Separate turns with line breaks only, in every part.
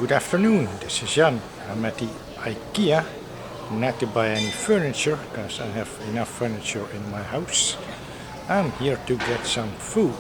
Good afternoon, this is Jan. I'm at the IKEA, not to buy any furniture because I have enough furniture in my house. I'm here to get some food.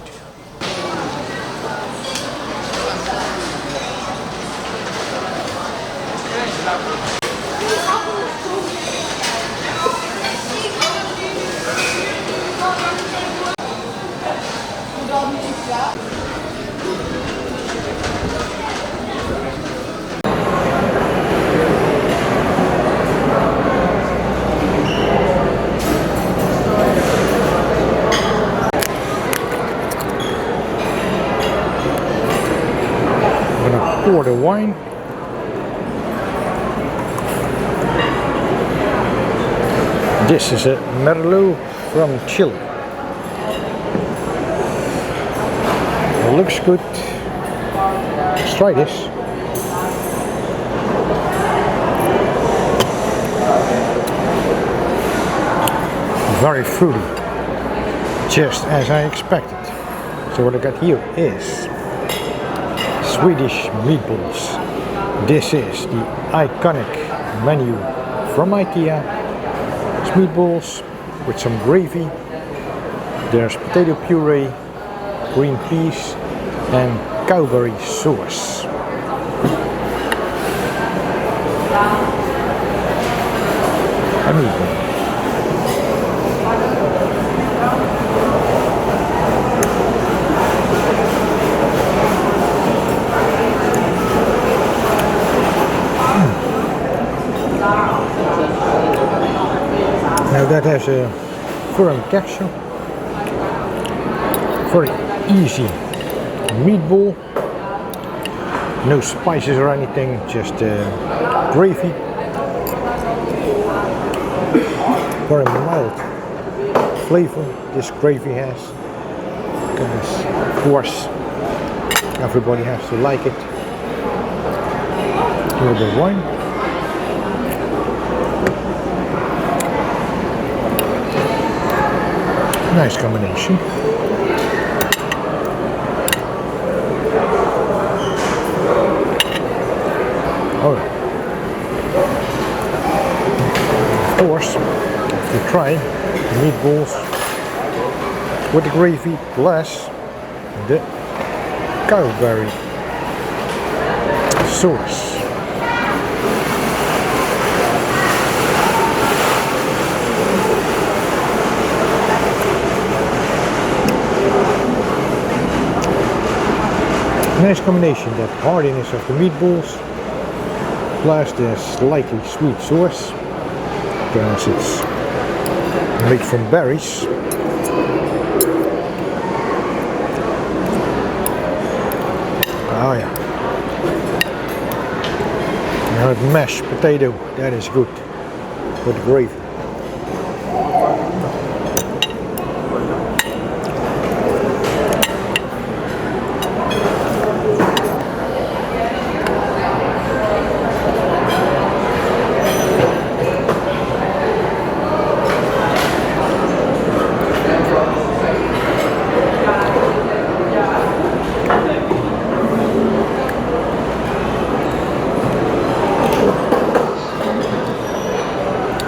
Pour the wine. This is a merlot from Chile. It looks good. Let's try this. Very fruity, just as I expected. So what I got here is Swedish Meatballs. This is the iconic menu from IKEA. It's meatballs with some gravy. There's potato puree, green peas and Cowberry sauce. A meatball. Now that has a firm texture, very easy meatball, no spices or anything, just gravy, very mild flavor this gravy has, because of course everybody has to like it. A little bit of wine. Nice combination. Oh, of course, you try the meatballs with the gravy plus the Cowberry sauce. Nice combination, that hardiness of the meatballs plus the slightly sweet sauce, because it's made from berries. Oh yeah. Now the mashed potato, that is good with the gravy.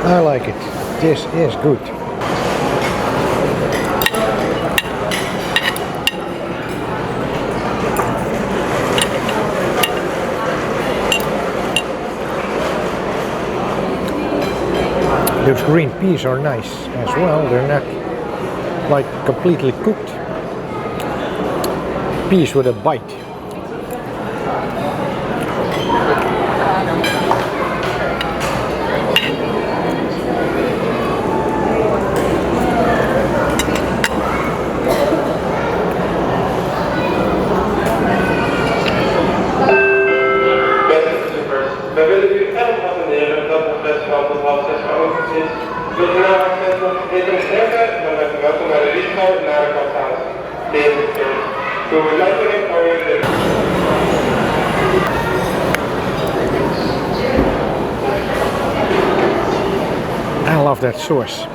I like it. This is good. Those green peas are nice as well. They're not like completely cooked. Peas with a bite.
We willen u erg attenderen dat het festival tot 6:30 geopend is. Wilt u nou het dit trekken, dan bent u welkom naar de risico naar de kant. Deze is voor leiding oriënteren.
I love that sauce.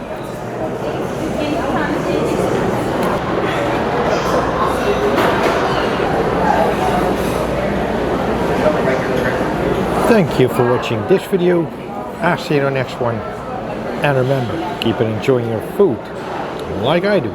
Thank you for watching this video. I'll see you in the next one. And remember, keep on enjoying your food like I do.